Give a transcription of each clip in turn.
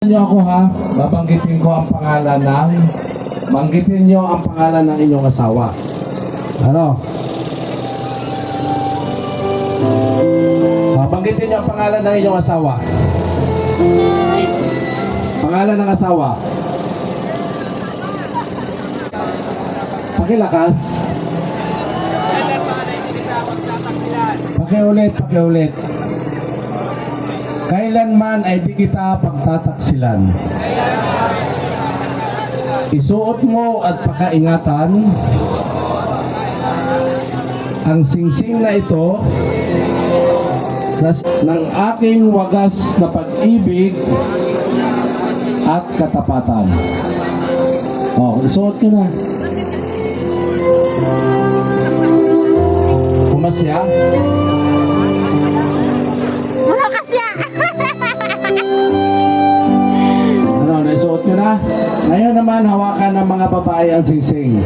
Niyo ako ha, babanggitin ko ang pangalan banggitin niyo ang pangalan ng inyong asawa. Ano? Banggitin niyo ang pangalan ng inyong asawa. Pangalan ng asawa. Pakilakas. Pakiulit. Kailanman ay di kita pagtataksilan. Isuot mo at pakaingatan ang singsing na ito ng aking wagas na pag-ibig at katapatan. Isuot ko na. Kumasya? Wala kasya. Naisuot nyo na? Ngayon naman, hawakan ng mga babae ang singsing.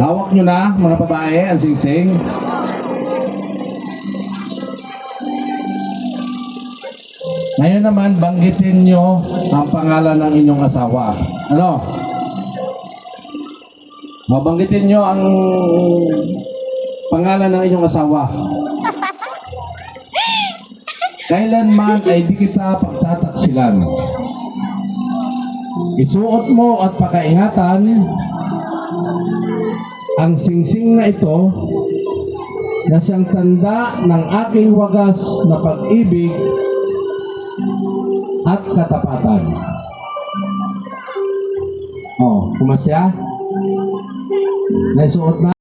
Hawak nyo na, mga babae, ang singsing. Ngayon naman, banggitin nyo ang pangalan ng inyong asawa. Ano? Banggitin nyo ang pangalan ng inyong asawa. Kailanman ay di kita pagtataksilan. Isuot mo at pakaingatan ang singsing na ito na siyang tanda ng aking wagas na pag-ibig at katapatan. Kumasya? Naisuot na?